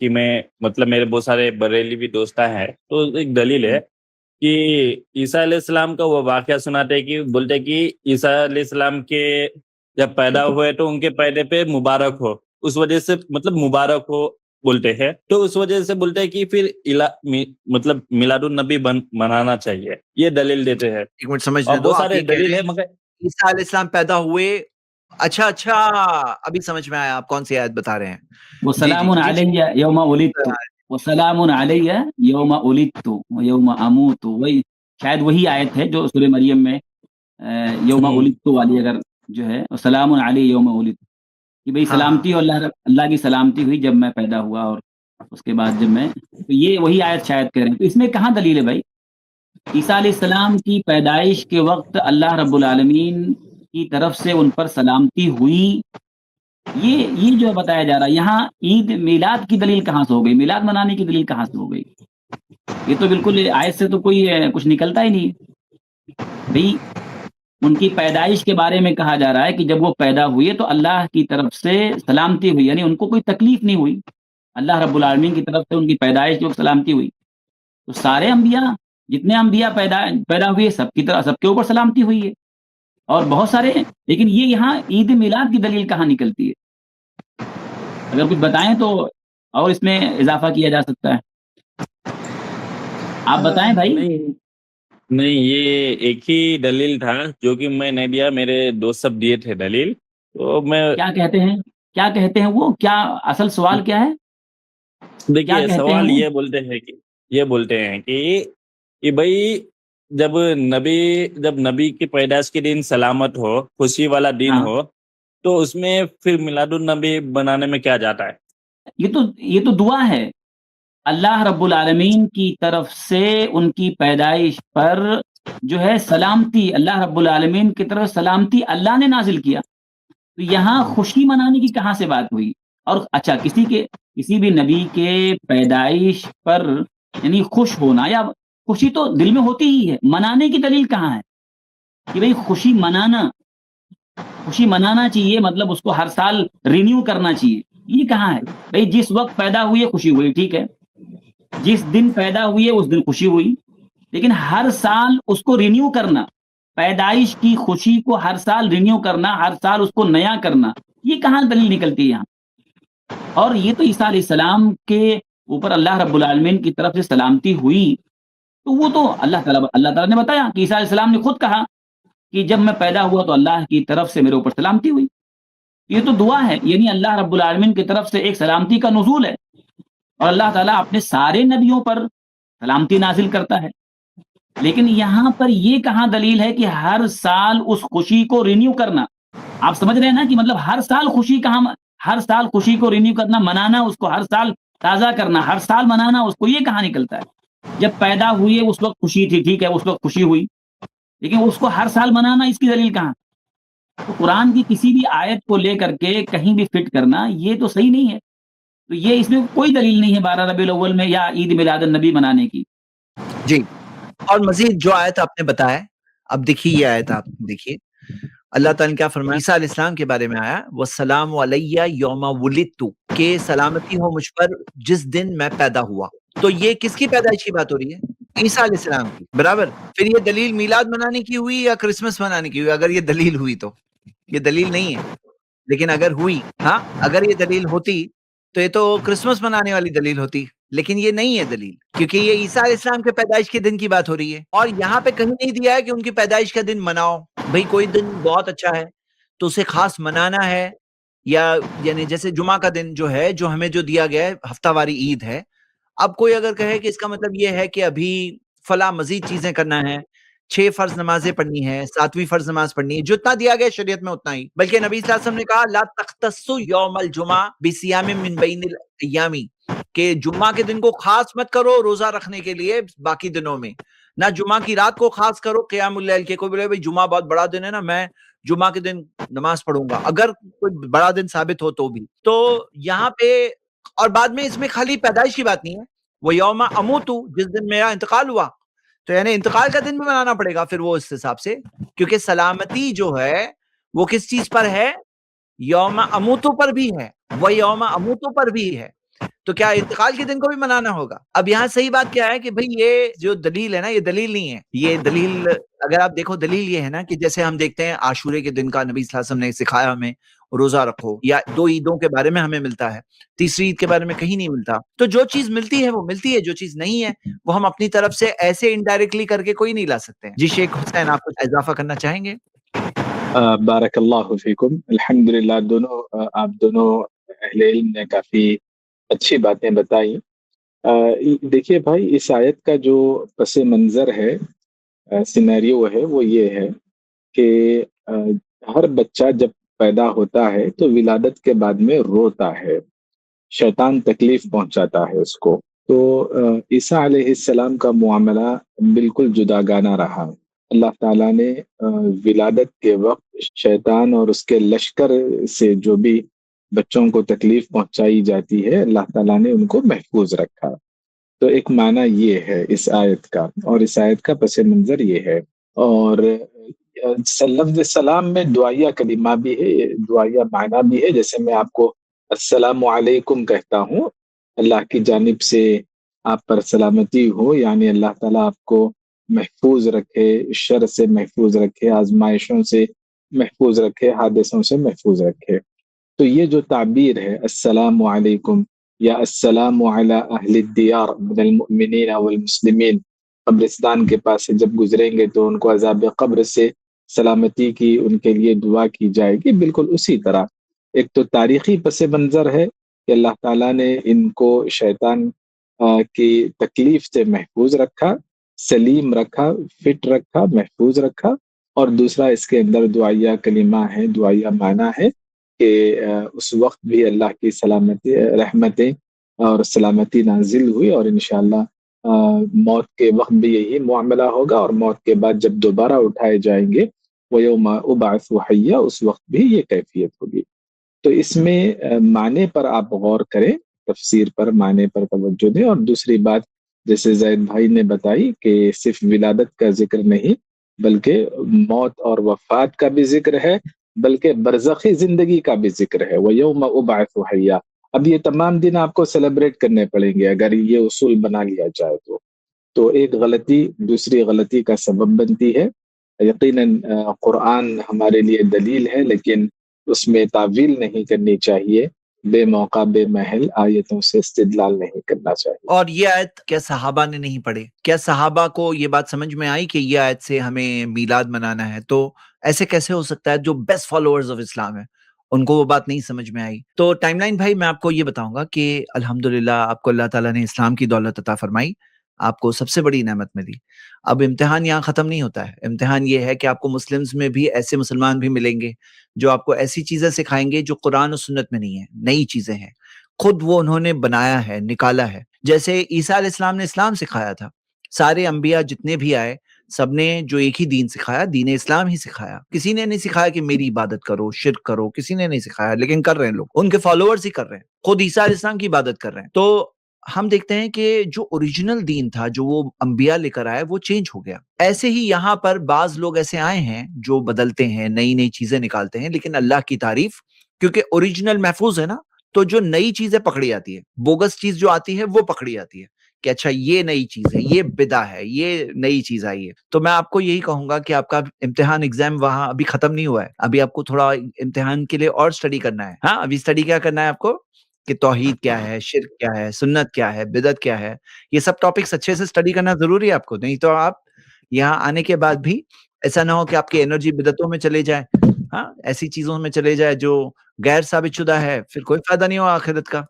کہ میں مطلب میرے بہت سارے بریلوی دوست ہیں، تو ایک دلیل ہے کہ عیسیٰ علیہ السلام کا وہ واقعہ سناتے کہ بولتے کہ عیسیٰ علیہ السلام کے جب پیدا ہوئے تو ان کے پیدے پہ مبارک ہو، اس وجہ سے مطلب مبارک ہو بولتے ہیں، تو اس وجہ سے بولتے ہیں کہ پھر مطلب میلاد النبی منانا چاہیے، یہ دلیل دیتے ہیں۔ ایک منٹ سمجھنے اور دو، بہت آپ سارے یہ کہہ دلیل رہے ہے ہیں مگر عیسیٰ علیہ السلام پیدا ہوئے، اچھا ابھی سمجھ میں آیا آپ کون سی آیت بتا رہے ہیں۔ وسلام علی یوم ولدت وسلام علی یوم ولدت ویوم اموت، وہی شاید وہی آیت ہے جو سورہ مریم میں یوم ولدت والی اگر جو ہے وسلام علی یوم ولدت، کہ بھئی سلامتی ہو اللہ کی سلامتی ہوئی جب میں پیدا ہوا، اور اس کے بعد جب میں، تو یہ وہی آیت شاید کہہ رہے ہیں۔ تو اس میں کہاں دلیل ہے بھائی؟ عیسیٰ علیہ السلام کی پیدائش کے وقت اللہ رب العالمین کی طرف سے ان پر سلامتی ہوئی، یہ جو بتایا جا رہا ہے یہاں، عید میلاد کی دلیل کہاں سے ہو گئی؟ میلاد منانے کی دلیل کہاں سے ہو گئی؟ یہ تو بالکل آیت سے تو کوئی کچھ نکلتا ہی نہیں بھئی۔ ان کی پیدائش کے بارے میں کہا جا رہا ہے کہ جب وہ پیدا ہوئے تو اللہ کی طرف سے سلامتی ہوئی، یعنی ان کو کوئی تکلیف نہیں ہوئی، اللہ رب العالمین کی طرف سے ان کی پیدائش جو سلامتی ہوئی۔ تو سارے انبیاء، جتنے انبیاء پیدا ہوئے، سب کی طرح سب کے اوپر سلامتی ہوئی ہے، اور بہت سارے ہیں، لیکن یہ یہاں عید میلاد کی دلیل کہاں نکلتی ہے؟ اگر کچھ بتائیں تو اور اس میں اضافہ کیا جا سکتا ہے، آپ بتائیں بھائی۔ نہیں، یہ ایک ہی دلیل تھا جو کہ میں نہیں دیا، میرے دوست سب دیے تھے دلیل، تو میں کیا کہتے ہیں وہ، کیا اصل سوال کیا ہے؟ دیکھیے سوال یہ بولتے ہیں کہ بھائی جب نبی کی پیدائش کے دن سلامت ہو، خوشی والا دن ہو، تو اس میں پھر میلاد النبی بنانے میں کیا جاتا ہے؟ یہ تو دعا ہے، اللہ رب العالمین کی طرف سے ان کی پیدائش پر جو ہے سلامتی، اللہ رب العالمین کی طرف سلامتی اللہ نے نازل کیا، تو یہاں خوشی منانے کی کہاں سے بات ہوئی؟ اور اچھا، کسی بھی نبی کے پیدائش پر یعنی خوش ہونا یا خوشی تو دل میں ہوتی ہی ہے، منانے کی دلیل کہاں ہے کہ بھئی خوشی منانا چاہیے، مطلب اس کو ہر سال رینیو کرنا چاہیے، یہ کہاں ہے بھئی؟ جس وقت پیدا ہوئی خوشی ہوئی، ٹھیک ہے، جس دن پیدا ہوئی اس دن خوشی ہوئی، لیکن ہر سال اس کو رینیو کرنا، پیدائش کی خوشی کو ہر سال رینیو کرنا، ہر سال اس کو نیا کرنا، یہ کہاں دلیل نکلتی ہے یہاں؟ اور یہ تو عیسیٰ علیہ السلام کے اوپر اللہ رب العالمین کی طرف سے سلامتی ہوئی، تو وہ تو اللہ تعالیٰ نے بتایا کہ عیسیٰ علیہ السلام نے خود کہا کہ جب میں پیدا ہوا تو اللہ کی طرف سے میرے اوپر سلامتی ہوئی، یہ تو دعا ہے، یعنی اللہ رب العالمین کی طرف سے ایک سلامتی کا نزول ہے، اور اللہ تعالیٰ اپنے سارے نبیوں پر سلامتی نازل کرتا ہے، لیکن یہاں پر یہ کہاں دلیل ہے کہ ہر سال اس خوشی کو رینیو کرنا؟ آپ سمجھ رہے ہیں نا کہ مطلب ہر سال خوشی کو رینیو کرنا، منانا، اس کو ہر سال تازہ کرنا، ہر سال منانا اس کو، یہ کہاں نکلتا ہے؟ جب پیدا ہوئی اس وقت خوشی تھی، ٹھیک ہے، اس وقت خوشی ہوئی، لیکن اس کو ہر سال منانا، اس کی دلیل کہاں؟ تو قرآن کی کسی بھی آیت کو لے کر کے کہیں بھی فٹ کرنا یہ تو صحیح نہیں ہے، تو یہ اس میں کوئی دلیل نہیں ہے 12 ربیع الاول میں یا عید میلاد النبی منانے کی۔ جی، اور مزید جو آیت آپ نے بتایا، اب دیکھیے یہ آیت آپ دیکھیے، اللہ تعالیٰ نے کیا فرمایا عیسیٰ علیہ السلام کے بارے میں آیا، وَالسَّلَامُ عَلَيَّ يَوْمَ وُلِدتُّ، کہ سلامتی ہو مجھ پر جس دن میں پیدا ہوا۔ تو یہ کس کی پیدائش کی بات ہو رہی ہے؟ عیسیٰ علیہ السلام کی، برابر۔ پھر یہ دلیل میلاد منانے کی ہوئی یا کرسمس منانے کی ہوئی؟ اگر یہ دلیل ہوئی تو یہ دلیل نہیں ہے، لیکن اگر ہوئی، ہاں اگر یہ دلیل ہوتی تو یہ تو کرسمس منانے والی دلیل ہوتی، لیکن یہ نہیں ہے دلیل، کیونکہ یہ عیسیٰ علیہ السلام کے پیدائش کے دن کی بات ہو رہی ہے، اور یہاں پہ کہیں نہیں دیا ہے کہ ان کی پیدائش کا دن مناؤ۔ بھئی کوئی دن بہت اچھا ہے تو اسے خاص منانا ہے، یا یعنی جیسے جمعہ کا دن جو ہے، جو ہمیں جو دیا گیا ہے، ہفتہ واری عید ہے۔ اب کوئی اگر کہے کہ اس کا مطلب یہ ہے کہ ابھی فلاں مزید چیزیں کرنا ہے، 6 فرض نمازیں پڑھنی ہے، 7ویں فرض نماز پڑھنی ہے، جتنا دیا گیا شریعت میں اتنا ہی، بلکہ نبی صلی اللہ علیہ وسلم نے کہا لا تختصوا یوم الجمعہ بصیام من بین الایام، کہ جمعہ کے دن کو خاص مت کرو روزہ رکھنے کے لیے باقی دنوں میں، نہ جمعہ کی رات کو خاص کرو قیام اللیل کے، کوئی بولے بھائی جمعہ بہت بڑا دن ہے نا، میں جمعہ کے دن نماز پڑھوں گا، اگر کوئی بڑا دن ثابت ہو تو بھی۔ تو یہاں پہ اور بعد میں اس میں خالی پیدائش کی بات نہیں ہے، وہ یوم اموت، جس دن میرا انتقال ہوا، تو یعنی انتقال کا دن بھی منانا پڑے گا پھر وہ اس حساب سے، کیونکہ سلامتی جو ہے وہ کس چیز پر ہے؟ یوم اموتو پر بھی ہے، وہ یوم اموتو پر بھی ہے۔ تو کیا انتقال کے دن کو بھی منانا ہوگا؟ اب یہاں صحیح بات کیا ہے کہ بھئی یہ جو دلیل ہے نا، یہ دلیل نہیں ہے. یہ دلیل اگر آپ دیکھو دلیل یہ ہے نا کہ جیسے ہم دیکھتے ہیں عاشورے کے دن کا نبی صلی اللہ علیہ وسلم نے سکھایا ہمیں روزہ رکھو، یا 2 عیدوں کے بارے میں ہمیں ملتا ہے، تیسری عید کے بارے میں کہیں نہیں ملتا. تو جو چیز ملتی ہے وہ ملتی ہے، جو چیز نہیں ہے وہ ہم اپنی طرف سے ایسے انڈائریکٹلی کر کے کوئی نہیں لا سکتے ہیں. جی شیخ حسین، آپ کچھ اضافہ کرنا چاہیں گے؟ بارک اللہ فیکم. الحمدللہ آپ دونوں اہل علم نے کافی اچھی باتیں بتائی. دیکھیے بھائی، اس آیت کا جو پس منظر ہے، سینیریو ہے، وہ یہ ہے کہ ہر بچہ جب پیدا ہوتا ہے تو ولادت کے بعد میں روتا ہے، شیطان تکلیف پہنچاتا ہے اس کو. تو عیسیٰ علیہ السلام کا معاملہ بالکل جداگانہ رہا. اللہ تعالیٰ نے ولادت کے وقت شیطان اور اس کے لشکر سے جو بھی بچوں کو تکلیف پہنچائی جاتی ہے، اللہ تعالیٰ نے ان کو محفوظ رکھا. تو ایک معنی یہ ہے اس آیت کا، اور اس آیت کا پس منظر یہ ہے. اور لفظ سلام میں دعائیہ کلمہ بھی ہے، دعائیہ معنی بھی ہے. جیسے میں آپ کو السلام علیکم کہتا ہوں، اللہ کی جانب سے آپ پر سلامتی ہو، یعنی اللہ تعالیٰ آپ کو محفوظ رکھے، شر سے محفوظ رکھے، آزمائشوں سے محفوظ رکھے، حادثوں سے محفوظ رکھے. تو یہ جو تعبیر ہے السلام علیکم یا السلام علی اہل الدیار من المؤمنین والمسلمین، قبرستان کے پاس سے جب گزریں گے تو ان کو عذاب قبر سے سلامتی کی ان کے لیے دعا کی جائے گی. بالکل اسی طرح ایک تو تاریخی پس منظر ہے کہ اللہ تعالیٰ نے ان کو شیطان کی تکلیف سے محفوظ رکھا، سلیم رکھا، فٹ رکھا، محفوظ رکھا. اور دوسرا اس کے اندر دعائیہ کلمہ ہے، دعائیہ معنی ہے کہ اس وقت بھی اللہ کی سلامتی، رحمتیں اور سلامتی نازل ہوئی، اور انشاءاللہ موت کے وقت بھی یہی معاملہ ہوگا، اور موت کے بعد جب دوبارہ اٹھائے جائیں گے وَيَوْمَ أُبْعَثُ حَيًّا، اس وقت بھی یہ کیفیت ہوگی. تو اس میں معنی پر آپ غور کریں، تفسیر پر، معنی پر توجہ دیں. اور دوسری بات جیسے زید بھائی نے بتائی کہ صرف ولادت کا ذکر نہیں بلکہ موت اور وفات کا بھی ذکر ہے، بلکہ برزخی زندگی کا بھی ذکر ہے. وَيَوْمَ أُبْعَثُ حَيًّا. اب یہ تمام دن آپ کو سیلیبریٹ کرنے پڑیں گے اگر یہ اصول بنا لیا جائے تو ایک غلطی دوسری غلطی کا سبب بنتی ہے. یقیناً قرآن ہمارے لیے دلیل ہے، لیکن اس میں تعویل نہیں کرنی چاہیے، بے موقع بے محل آیتوں سے استدلال نہیں کرنا چاہیے. اور یہ آیت کیا صحابہ نے نہیں پڑھے؟ کیا صحابہ کو یہ بات سمجھ میں آئی کہ یہ آیت سے ہمیں میلاد منانا ہے؟ تو ایسے کیسے ہو سکتا ہے؟ جو بیسٹ فالوورز آف اسلام ہے ان کو وہ بات نہیں سمجھ میں آئی. تو ٹائم لائن بھائی، میں آپ کو یہ بتاؤں گا کہ الحمدللہ آپ کو اللہ تعالیٰ نے اسلام کی دولت عطا فرمائی، آپ کو سب سے بڑی نعمت ملی. اب امتحان یہاں ختم نہیں ہوتا ہے. امتحان یہ ہے کہ آپ کو مسلمز میں بھی ایسے مسلمان بھی ملیں گے جو آپ کو ایسی چیزیں سکھائیں گے جو قرآن و سنت میں نہیں ہے، نئی چیزیں ہیں، خود وہ انہوں نے بنایا ہے، نکالا ہے. جیسے عیسیٰ علیہ السلام نے اسلام سکھایا تھا، سارے انبیاء جتنے بھی آئے سب نے جو ایک ہی دین سکھایا، دین اسلام ہی سکھایا. کسی نے نہیں سکھایا کہ میری عبادت کرو، شرک کرو، کسی نے نہیں سکھایا، لیکن کر رہے ہیں لوگ، ان کے فالوورز ہی کر رہے ہیں، خود عیسیٰ علیہ السلام کی عبادت کر رہے ہیں. تو ہم دیکھتے ہیں کہ جو اوریجنل دین تھا، جو وہ انبیاء لے کر آئے، وہ چینج ہو گیا. ایسے ہی یہاں پر بعض لوگ ایسے آئے ہیں جو بدلتے ہیں، نئی نئی چیزیں نکالتے ہیں، لیکن اللہ کی تعریف، کیونکہ اوریجنل محفوظ ہے نا، تو جو نئی چیزیں پکڑی جاتی ہے، بوگس چیز جو آتی ہے وہ پکڑی جاتی ہے کہ اچھا یہ نئی چیز ہے، یہ بدعہ ہے، یہ نئی چیز آئی ہے. تو میں آپ کو یہی کہوں گا کہ آپ کا امتحان ایگزام وہاں ابھی ختم نہیں ہوا ہے، ابھی آپ کو تھوڑا امتحان کے لیے اور اسٹڈی کرنا ہے. ہاں، ابھی اسٹڈی کیا کرنا ہے آپ کو کہ توحید کیا ہے، شرک کیا ہے، سنت کیا ہے، بدعت کیا ہے، یہ سب ٹاپکس اچھے سے اسٹڈی کرنا ضروری ہے آپ کو. نہیں تو آپ یہاں آنے کے بعد بھی ایسا نہ ہو کہ آپ کی انرجی بدعتوں میں چلے جائے، ہاں، ایسی چیزوں میں چلے جائے جو غیر ثابت شدہ ہے، پھر کوئی فائدہ نہیں ہو آخرت کا.